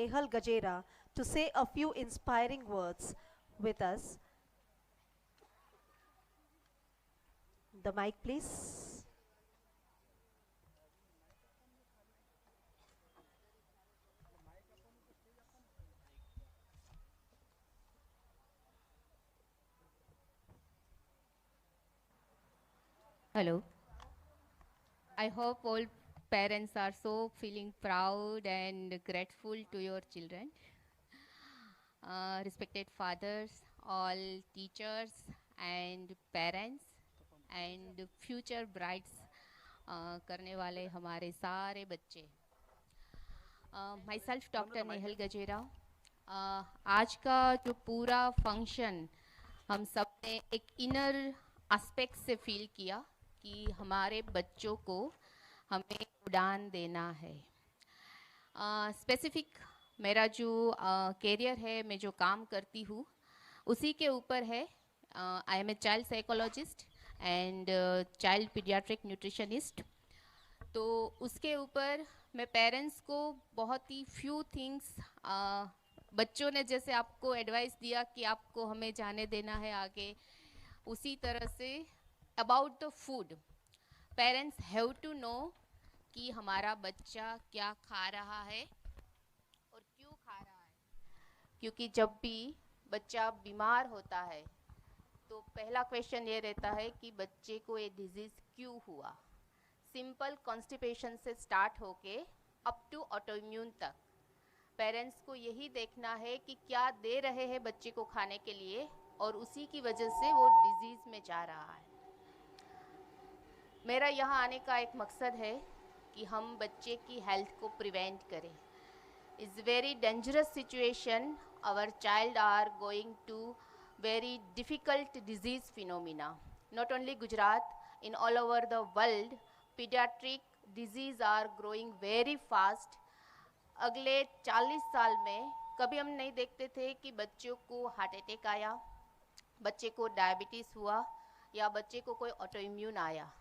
Nehal Gajera to say a few inspiring words with us. The mic, please. Hello. I hope all parents are so feeling proud and grateful to your children. Respected fathers, all teachers and parents and future brides करने वाले हमारे सारे बच्चे. Myself doctor Nehal Gajera. आज का जो पूरा function हम सब ने एक इनर एस्पेक्ट से फील किया कि हमारे बच्चों को हमें उड़ान देना है. स्पेसिफिक मेरा जो कैरियर है, मैं जो काम करती हूँ उसी के ऊपर है. I am a child psychologist and child paediatric nutritionist. तो उसके ऊपर मैं पेरेंट्स को बहुत ही फ्यू थिंग्स, बच्चों ने जैसे आपको एडवाइस दिया कि आपको हमें जाने देना है आगे, उसी तरह से about the food parents have to know कि हमारा बच्चा क्या खा रहा है और क्यों खा रहा है. क्योंकि जब भी बच्चा बीमार होता है तो पहला क्वेश्चन ये रहता है कि बच्चे को ये डिजीज़ क्यों हुआ. सिंपल कॉन्स्टिपेशन से स्टार्ट होके अप टू ऑटोइम्यून तक पेरेंट्स को यही देखना है कि क्या दे रहे हैं बच्चे को खाने के लिए और उसी की वजह से वो डिजीज़ में जा रहा है. मेरा यहाँ आने का एक मकसद है कि हम बच्चे की हेल्थ को प्रिवेंट करें. It's very dangerous situation. Our child are going to very difficult disease phenomena. Not only Gujarat, in all over the world pediatric disease are growing very fast. अगले 40 साल में कभी हम नहीं देखते थे कि बच्चों को हार्ट अटैक आया, बच्चे को डायबिटीज़ हुआ या बच्चे को कोई ऑटोइम्यून आया.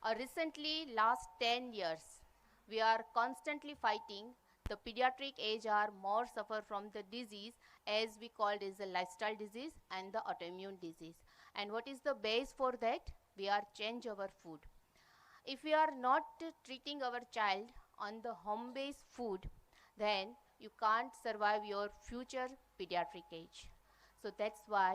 और recently last 10 years we are constantly fighting. The pediatric age are more suffer from the disease as we called is a lifestyle disease and the autoimmune disease. And what is the base for that? We are change our food. If we are not treating our child on the home based food, then you can't survive your future pediatric age. So that's why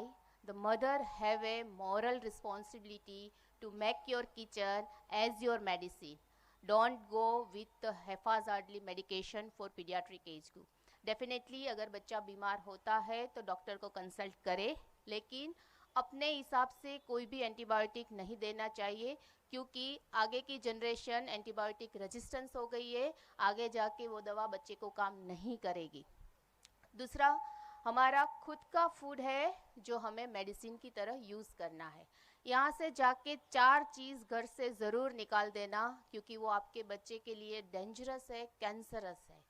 the mother have a moral responsibility to make your kitchen as your medicine. Don't go with the haphazardly medication for pediatric age group. Definitely अगर बच्चा बीमार होता है तो doctor को consult करे, लेकिन अपने हिसाब से कोई भी एंटीबायोटिक नहीं देना चाहिए, क्योंकि आगे की जनरेशन एंटीबायोटिक रेजिस्टेंस हो गई है. आगे जाके वो दवा बच्चे को काम नहीं करेगी. दूसरा, हमारा खुद का फूड है जो हमें मेडिसिन की तरह यूज़ करना है. यहाँ से जाके 4 चीज़ घर से ज़रूर निकाल देना, क्योंकि वो आपके बच्चे के लिए डेंजरस है, कैंसरस है.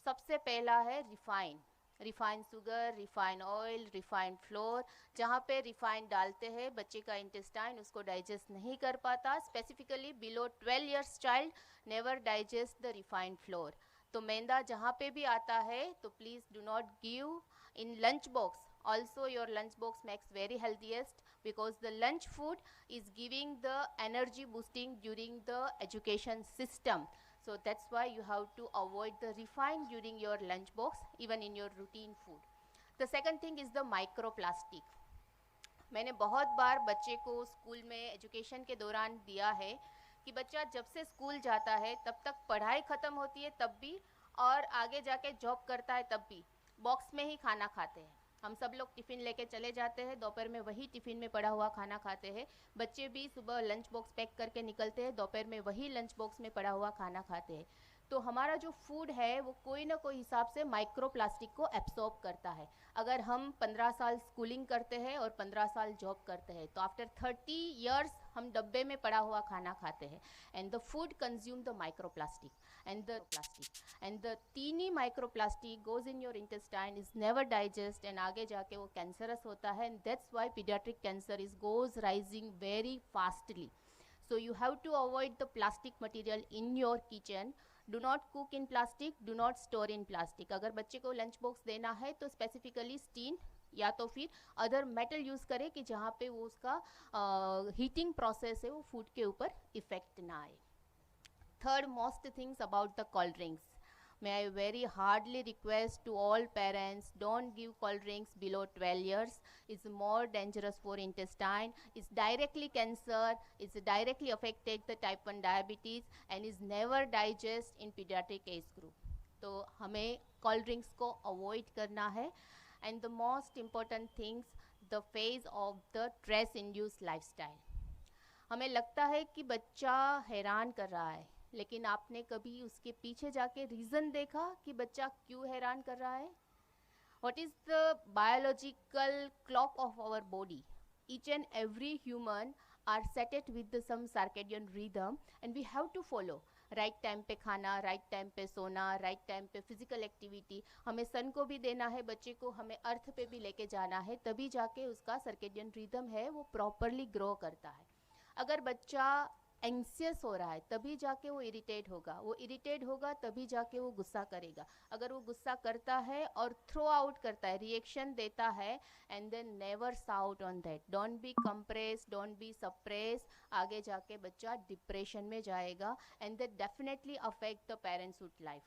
सबसे पहला है refined sugar, refined oil, refined floor. जहाँ पे रिफाइंड डालते हैं बच्चे का इंटेस्टाइन उसको डाइजेस्ट नहीं कर पाता. Specifically below 12 years child never digest the refined floor. तो मैदा जहाँ पे भी आता है तो please do not give in lunch box. Also your lunch box makes very healthiest, because the lunch food is giving the energy boosting during the education system. So that's why you have to avoid the refined during your lunch box, even in your routine food. The second thing is the microplastic. मैंने बहुत बार बच्चे को school में education के दौरान दिया है कि बच्चा जब से स्कूल जाता है तब तक पढ़ाई ख़त्म होती है तब भी, और आगे जाके जॉब करता है तब भी बॉक्स में ही खाना खाते हैं. हम सब लोग टिफ़िन लेके चले जाते हैं, दोपहर में वही टिफ़िन में पड़ा हुआ खाना खाते हैं. बच्चे भी सुबह लंच बॉक्स पैक करके निकलते हैं, दोपहर में वही लंच बॉक्स में पड़ा हुआ खाना खाते हैं. तो हमारा जो फूड है वो कोई ना कोई हिसाब से माइक्रो प्लास्टिक को एब्सॉर्ब करता है. अगर हम 15 साल स्कूलिंग करते हैं और 15 साल जॉब करते हैं तो आफ्टर 30 years हम डब्बे में पड़ा हुआ खाना खाते हैं. And the food consume the micro plastic and the tiny micro plastic goes in your intestine, is never digest, and आगे जाके वो कैंसरस होता है. And that's why paediatric cancer is goes rising very fastly. So you have to avoid the plastic material in your kitchen. Do not cook in plastic, do not store in plastic. अगर बच्चे को lunch box देना है तो specifically steel या तो फिर other metal use करें कि जहाँ पे वो उसका हीटिंग प्रोसेस है वो फूड के ऊपर इफेक्ट ना आए. Third most things about the cold drinks. May I very hardly request to all parents, don't give cold drinks below 12 years. It's more dangerous for intestine. It's directly cancer. It's directly affected the type 1 diabetes and is never digest in pediatric age group. तो हमें cold drinks को avoid करना है. And the most important things, the phase of the stress-induced lifestyle. हमें लगता है कि बच्चा हैरान कर रहा है, लेकिन आपने कभी उसके पीछे जाके रीज़न देखा कि बच्चा क्यों हैरान कर रहा है? What is the biological clock of our body? Each and every human are set it with some circadian rhythm and we have to follow. Right time पे खाना, राइट टाइम पे सोना, राइट टाइम पे फिजिकल एक्टिविटी. हमें सन को भी देना है बच्चे को, हमें अर्थ पे भी लेके जाना है, तभी जाके उसका सर्केडियन रिदम है वो प्रॉपरली ग्रो करता है. अगर बच्चा एंग्सियस हो रहा है तभी जाके वो इरिटेट होगा तभी जाके वो गुस्सा करेगा. अगर वो गुस्सा करता है और थ्रो आउट करता है, रिएक्शन देता है, and then never shout on that. Don't be compress, don't be suppress. आगे जाके बच्चा डिप्रेशन में जाएगा and that definitely affect the parentshood life.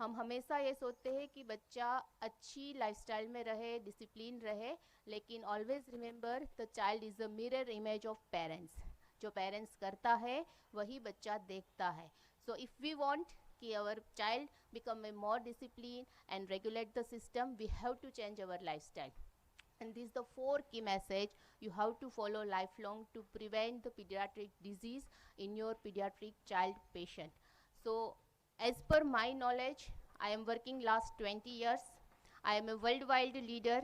हम हमेशा ये सोचते हैं कि बच्चा अच्छी लाइफस्टाइल में रहे, डिसिप्लिन रहे, लेकिन always remember the child is a mirror image of parents. जो पेरेंट्स करता है वही बच्चा देखता है. सो इफ़ वी वांट कि our child become a more discipline and regulate the system, we have to change our lifestyle. And this is the 4 key message you have to follow lifelong to prevent the pediatric disease in your pediatric child patient. So as per my knowledge, I am working last 20 years. I am a worldwide leader.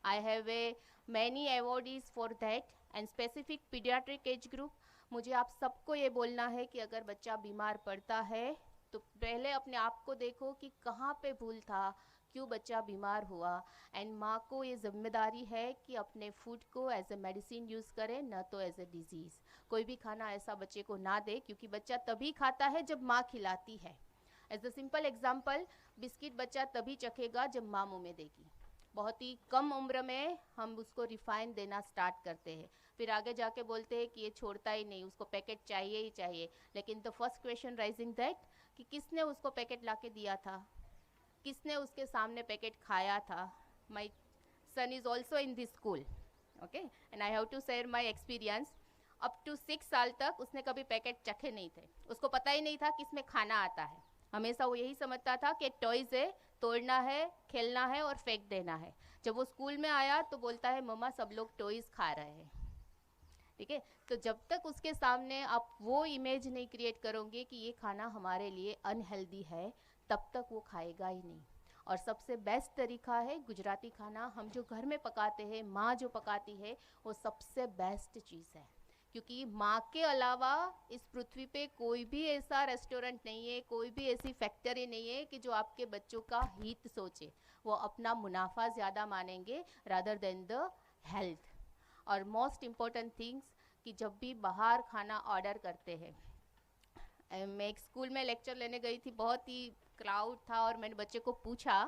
I have a many awardees for that and specific pediatric age group. मुझे आप सबको ये बोलना है कि अगर बच्चा बीमार पड़ता है तो पहले अपने आप को देखो कि कहाँ पे भूल था, क्यों बच्चा बीमार हुआ. एंड माँ को ये जिम्मेदारी है कि अपने फूड को एज ए मेडिसिन यूज़ करे, न तो एज ए डिजीज़. कोई भी खाना ऐसा बच्चे को ना दे, क्योंकि बच्चा तभी खाता है जब माँ खिलाती है. As a simple example, biscuit बच्चा तभी चखेगा जब माँ मुँह में देगी. बहुत ही कम उम्र में हम उसको रिफाइन देना स्टार्ट करते हैं, फिर आगे जाके बोलते हैं कि ये छोड़ता ही नहीं, उसको पैकेट चाहिए ही चाहिए. लेकिन the first question rising that कि किसने उसको पैकेट ला के दिया था, किसने उसके सामने पैकेट खाया था. My son is also in this school, okay, and I have to share my experience. Up to 6 साल तक उसने कभी पैकेट चखे नहीं थे, उसको पता ही नहीं था कि इसमें खाना आता है. हमेशा वो यही समझता था कि टॉयज़ है, तोड़ना है, खेलना है और फेंक देना है. जब वो स्कूल में आया तो बोलता है मम्मा सब लोग टॉयज़ खा रहे हैं. ठीक है, तो जब तक उसके सामने आप वो इमेज नहीं क्रिएट करोगे कि ये खाना हमारे लिए अनहेल्दी है, तब तक वो खाएगा ही नहीं. और सबसे बेस्ट तरीका है गुजराती खाना. हम जो घर में पकाते हैं, माँ जो पकाती है, वो सबसे बेस्ट चीज़ है. क्योंकि माँ के अलावा इस पृथ्वी पे कोई भी ऐसा रेस्टोरेंट नहीं है, कोई भी ऐसी फैक्ट्री नहीं है कि जो आपके बच्चों का हित सोचे. वो अपना मुनाफा ज़्यादा मानेंगे रादर देन द हेल्थ. और मोस्ट इम्पॉर्टेंट थिंग्स कि जब भी बाहर खाना ऑर्डर करते हैं, मैं एक स्कूल में लेक्चर लेने गई थी, बहुत ही क्राउड था और मैंने बच्चे को पूछा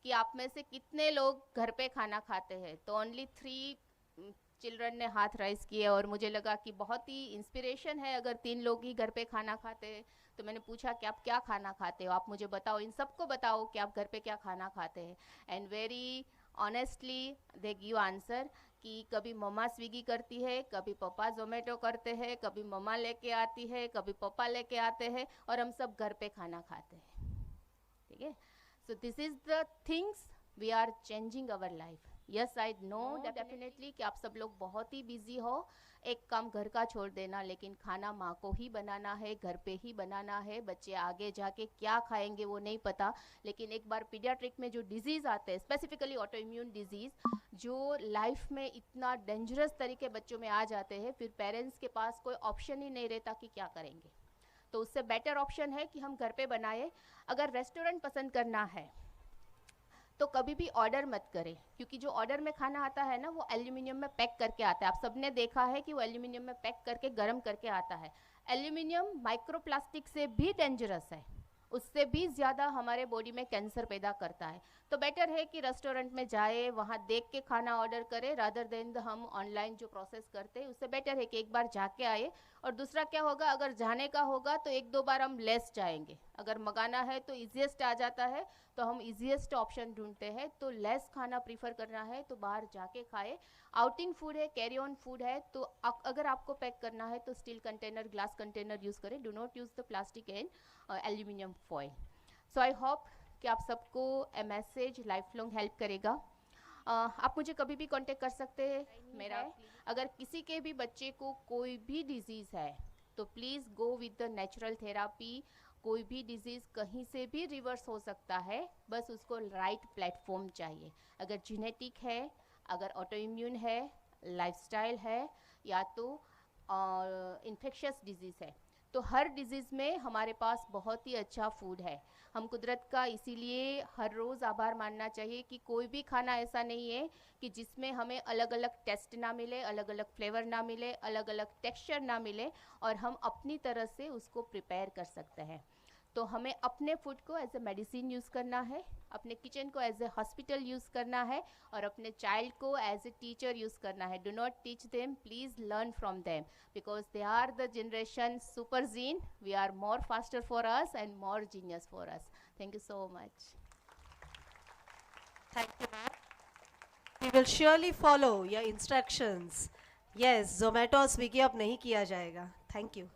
कि आप में से कितने लोग घर पे खाना खाते हैं, तो ओनली 3 चिल्ड्रन ने हाथ राइज किए. और मुझे लगा कि बहुत ही इंस्पिरेशन है अगर 3 लोग ही घर पे खाना खाते हैं. तो मैंने पूछा कि आप क्या खाना खाते हो, आप मुझे बताओ, इन सबको बताओ कि आप घर पे क्या खाना खाते हैं. And very honestly they give answer कि कभी मम्मा स्विगी करती है, कभी पापा जोमेटो करते हैं, कभी मम्मा लेके आती है, कभी पापा लेके आते हैं, और हम सब घर पे खाना खाते हैं. ठीक है, so this is the things we are changing our life. Yes, I know definitely कि आप सब लोग बहुत ही बिजी हो. एक काम घर का छोड़ देना, लेकिन खाना माँ को ही बनाना है, घर पे ही बनाना है. बच्चे आगे जाके क्या खाएंगे वो नहीं पता, लेकिन एक बार पीडियाट्रिक में जो डिजीज़ आते हैं, स्पेसिफिकली ऑटो इम्यून डिजीज़, जो लाइफ में इतना डेंजरस तरीके बच्चों में आ जाते हैं, फिर पेरेंट्स के पास कोई ऑप्शन ही नहीं रहता कि क्या करेंगे. तो उससे बेटर ऑप्शन है कि हम घर पे बनाए. अगर रेस्टोरेंट पसंद करना है तो कभी भी ऑर्डर मत करें, क्योंकि जो ऑर्डर में खाना आता है ना, वो एल्यूमिनियम में पैक करके आता है. आप सबने देखा है कि वो एल्यूमिनियम में पैक करके गर्म करके आता है. एल्यूमिनियम माइक्रोप्लास्टिक से भी डेंजरस है. उससे भी ज़्यादा हमारे बॉडी में कैंसर पैदा करता है। तो बेटर है कि रेस्टोरेंट में जाए, वहाँ देख के खाना ऑर्डर करें रादर देन हम ऑनलाइन जो प्रोसेस करते हैं। उससे बेटर है कि एक बार जाके आए। और दूसरा क्या होगा, अगर जाने का होगा तो एक दो बार हम लेस जाएंगे। अगर मंगाना है तो ईजीएस्ट आ जाता है, तो हम ईजीएस्ट ऑप्शन ढूंढते हैं। तो लेस खाना प्रीफर करना है तो बाहर जाके खाए। आउटिंग फूड है, कैरी ऑन फूड है, तो अगर आपको पैक करना है तो steel container, glass container use करें। Do not use the plastic and aluminium foil. So I hope कि आप सबको a message lifelong help करेगा। आप मुझे कभी भी कांटेक्ट कर सकते हैं। मेरा अगर किसी के भी बच्चे को कोई भी डिजीज़ है तो please go with the natural therapy. कोई भी डिजीज़ कहीं से भी रिवर्स हो सकता है, बस उसको राइट प्लेटफॉर्म चाहिए। अगर जेनेटिक है, अगर ऑटो इम्यून है, लाइफस्टाइल है, या तो इन्फेक्शियस डिजीज़ है, तो हर डिजीज़ में हमारे पास बहुत ही अच्छा फूड है। हम कुदरत का इसीलिए हर रोज़ आभार मानना चाहिए कि कोई भी खाना ऐसा नहीं है कि जिसमें हमें अलग अलग टेस्ट ना मिले, अलग अलग फ्लेवर ना मिले, अलग अलग टेक्सचर ना मिले, और हम अपनी तरह से उसको प्रिपेयर कर सकते हैं। तो हमें अपने फूड को एज ए मेडिसिन यूज़ करना है, अपने किचन को एज ए हॉस्पिटल यूज़ करना है, और अपने चाइल्ड को एज ए टीचर यूज़ करना है। Do not teach them, please learn from them, because they are the generation super gene. We are more faster for us and more genius for us. Thank you so much. Thank you, ma'am. We will surely follow your instructions. Yes, Zomato और Swiggy अब नहीं किया जाएगा. Thank you.